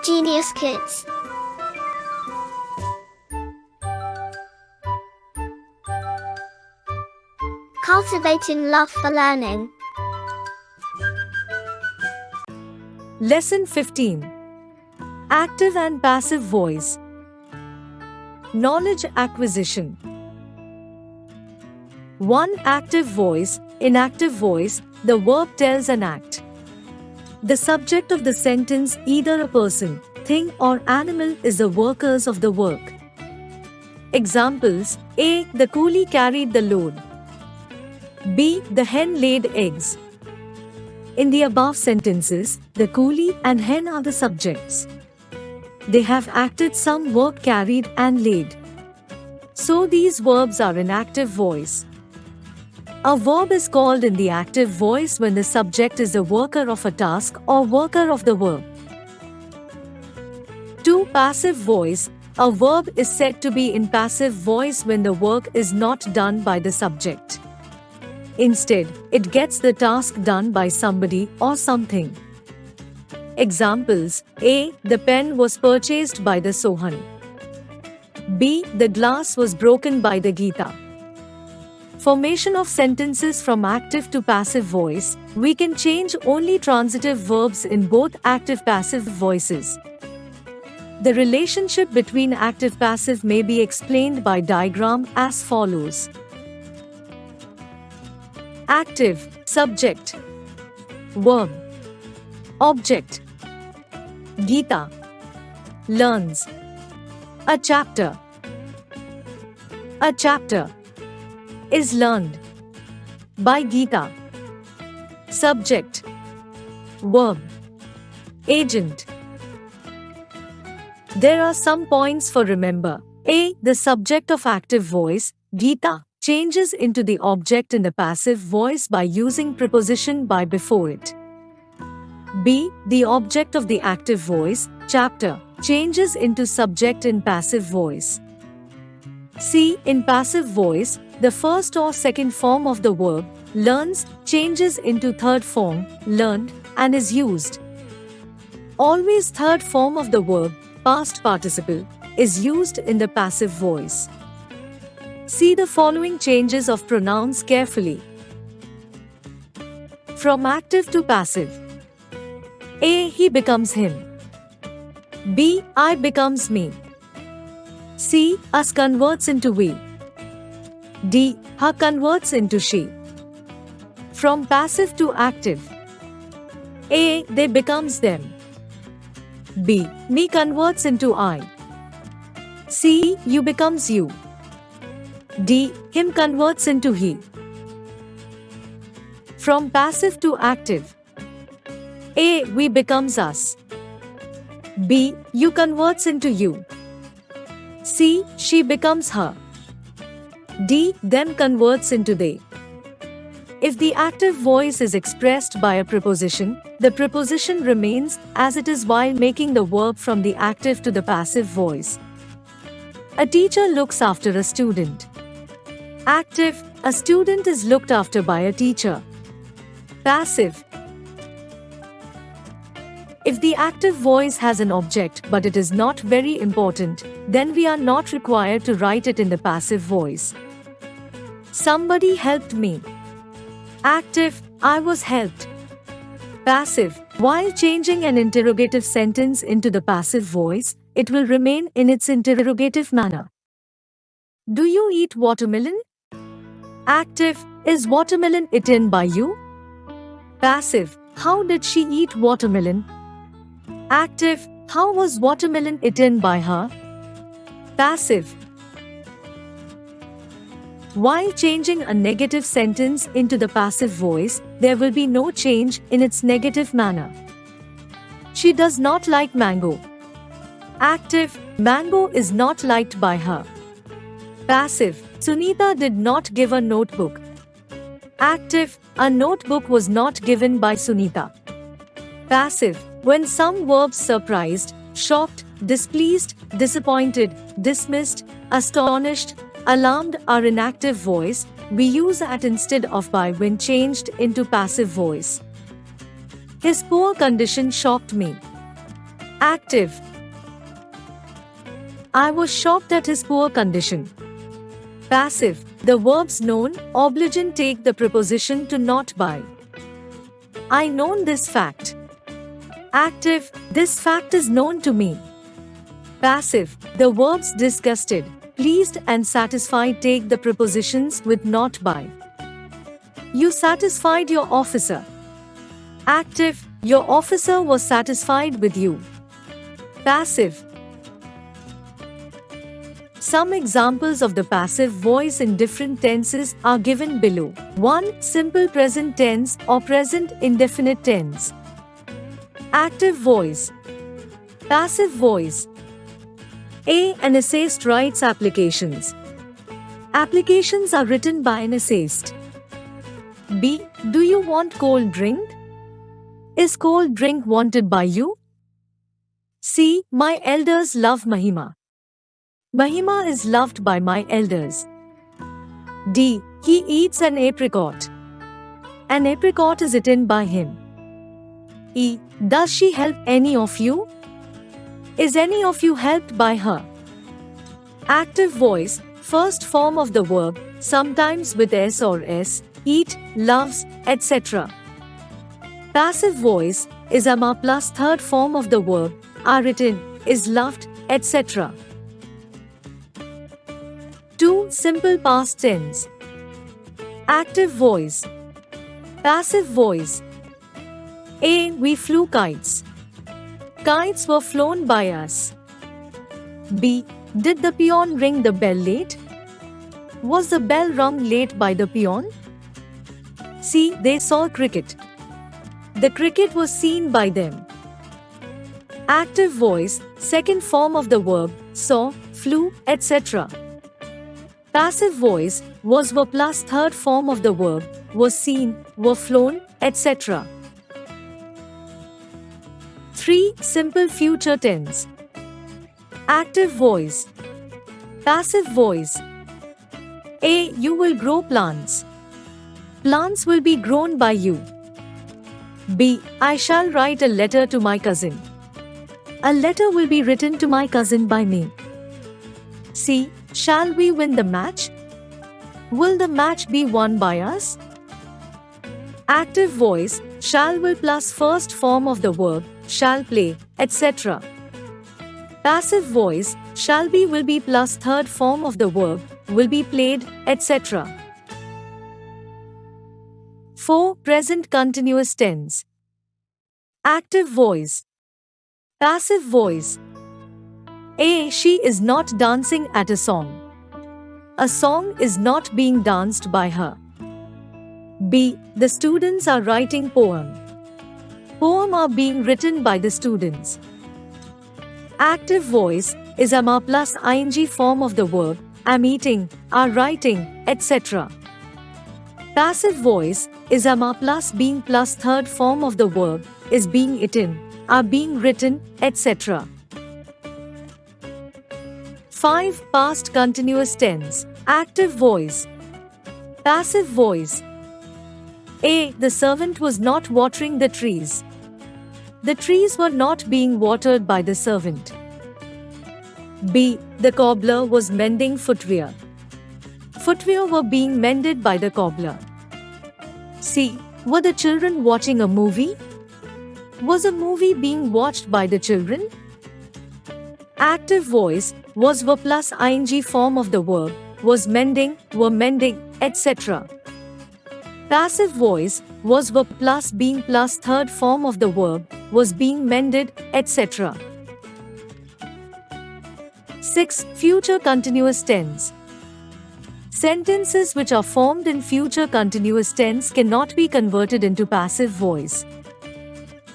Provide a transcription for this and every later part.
Genius Kids. Cultivating love for learning. Lesson 15. Active and passive voice. Knowledge acquisition. 1. Active voice. In active voice, the verb tells an act. The subject of the sentence, either a person, thing or animal, is the workers of the work. Examples: A. The coolie carried the load. B. The hen laid eggs. In the above sentences, the coolie and hen are the subjects. They have acted some work carried and laid. So these verbs are in active voice. A verb is called in the active voice when the subject is the worker of a task or worker of the verb. 2. Passive voice. A verb is said to be in passive voice when the work is not done by the subject. Instead, it gets the task done by somebody or something. Examples: A. The pen was purchased by the Sohan. B. The glass was broken by the Geeta. Formation of sentences from active to passive voice. We can change only transitive verbs in both active-passive voices. The relationship between active-passive may be explained by diagram as follows. Active, subject. Verb. Object. Geeta. Learns. A chapter. A chapter is learned by Geeta. Subject. Verb. Agent. There are some points for remember. A. The subject of active voice, Geeta, changes into the object in the passive voice by using preposition by before it. B. The object of the active voice, chapter, changes into subject in passive voice. C. In passive voice, the first or second form of the verb, learns, changes into third form, learned, and is used. Always third form of the verb, past participle, is used in the passive voice. See the following changes of pronouns carefully. From active to passive. A. He becomes him. B. I becomes me. C. Us converts into we. D. Her converts into she. From passive to active. A. They becomes them. B. Me converts into I. C. You becomes you. D. Him converts into he. From passive to active. A. We becomes us. B. You converts into you. C. She becomes her. D. Them converts into they. If the active voice is expressed by a preposition, the preposition remains as it is while making the verb from the active to the passive voice. A teacher looks after a student. Active, a student is looked after by a teacher. Passive. If the active voice has an object but it is not very important, then we are not required to write it in the passive voice. Somebody helped me. Active, I was helped. Passive, while changing an interrogative sentence into the passive voice, it will remain in its interrogative manner. Do you eat watermelon? Active, is watermelon eaten by you? Passive, how did she eat watermelon? Active, how was watermelon eaten by her? Passive. While changing a negative sentence into the passive voice, there will be no change in its negative manner. She does not like mango. Active, mango is not liked by her. Passive, Sunita did not give a notebook. Active, a notebook was not given by Sunita. Passive, when some verbs surprised, shocked, displeased, disappointed, dismissed, astonished, alarmed are in active voice, we use at instead of by when changed into passive voice. His poor condition shocked me. Active. I was shocked at his poor condition. Passive. The verbs known, obliging take the preposition to not by. I known this fact. Active. This fact is known to me. Passive. The verbs disgusted, pleased and satisfied take the prepositions with not by. You satisfied your officer. Active. Your officer was satisfied with you. Passive. Some examples of the passive voice in different tenses are given below. 1. Simple present tense or present indefinite tense. Active voice. Passive voice. A. An essayist writes applications. Applications are written by an essayist. B. Do you want cold drink? Is cold drink wanted by you? C. My elders love Mahima. Mahima is loved by my elders. D. He eats an apricot. An apricot is eaten by him. E. Does she help any of you? Is any of you helped by her? Active voice, first form of the verb, sometimes with s or s, eat, loves, etc. Passive voice is ama plus third form of the verb, are written, is loved, etc. 2. Simple past tense. Active voice. Passive voice. A. We flew kites. Kites were flown by us. B. Did the peon ring the bell late? Was the bell rung late by the peon? C. They saw cricket. The cricket was seen by them. Active voice, second form of the verb, saw, flew, etc. Passive voice was were plus third form of the verb, was seen, were flown, etc. 3. Simple future tense. Active voice. Passive voice. A. You will grow plants. Plants will be grown by you. B. I shall write a letter to my cousin. A letter will be written to my cousin by me. C. Shall we win the match? Will the match be won by us? Active voice, shall will plus first form of the verb, shall play, etc. Passive voice, shall be will be plus third form of the verb, will be played, etc. 4. Present continuous tense. Active voice. Passive voice. A. She is not dancing at a song. A song is not being danced by her. B. The students are writing poem. Poem are being written by the students. Active voice is ama plus ing form of the verb, am eating, are writing, etc. Passive voice is ama plus being plus third form of the verb, is being eaten, are being written, etc. 5. Past continuous tense. Active voice. Passive voice. A. The servant was not watering the trees. The trees were not being watered by the servant. B. The cobbler was mending footwear. Footwear were being mended by the cobbler. C. Were the children watching a movie? Was a movie being watched by the children? Active voice was were plus ing form of the verb, was mending, were mending, etc. Passive voice was were plus being plus third form of the verb, was being mended, etc. 6. Future continuous tense. Sentences which are formed in future continuous tense cannot be converted into passive voice.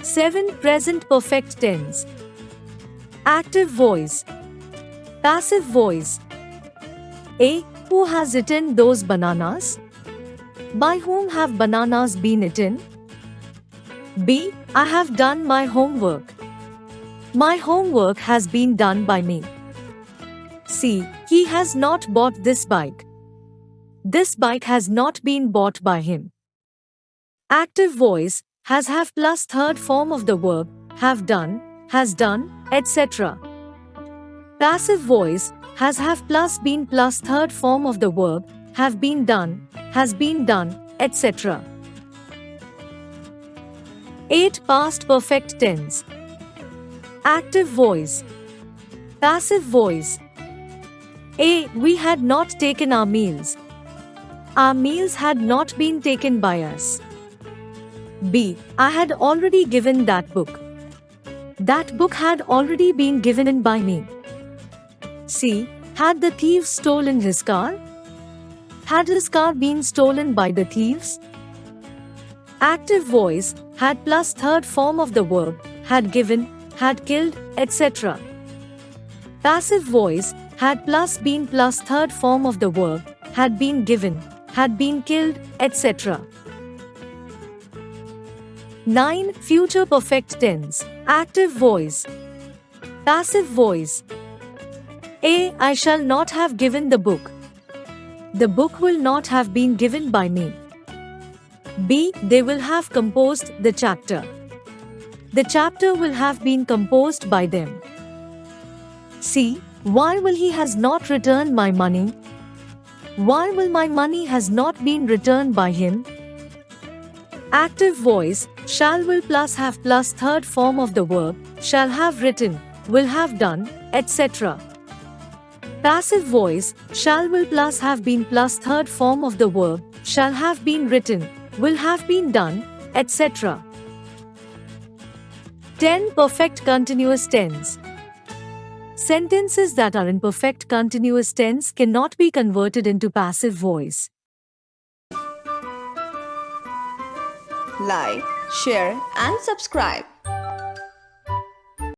7. Present perfect tense. Active voice. Passive voice. A. Who has eaten those bananas? By whom have bananas been eaten? B. I have done my homework. My homework has been done by me. C. He has not bought this bike. This bike has not been bought by him. Active voice has have plus third form of the verb, have done, has done, etc. Passive voice has have plus been plus third form of the verb have been done, has been done, etc. 8. Past perfect tense. Active voice. Passive voice. A. We had not taken our meals. Our meals had not been taken by us. B. I had already given that book. That book had already been given by me. C. Had the thief stolen his car? Had his car been stolen by the thieves? Active voice had plus third form of the verb had given, had killed, etc. Passive voice had plus been plus third form of the verb had been given, had been killed, etc. 9. Future perfect tense. Active voice. Passive voice. A. I shall not have given the book. The book will not have been given by me. B. They will have composed the chapter. The chapter will have been composed by them. C. Why will he has not returned my money? Why will my money has not been returned by him? Active voice shall will plus have plus third form of the verb shall have written, will have done, etc. Passive voice shall will plus have been plus third form of the verb shall have been written, will have been done, etc. 10. Perfect continuous tense. Sentences that are in perfect continuous tense cannot be converted into passive voice. Like, share and subscribe.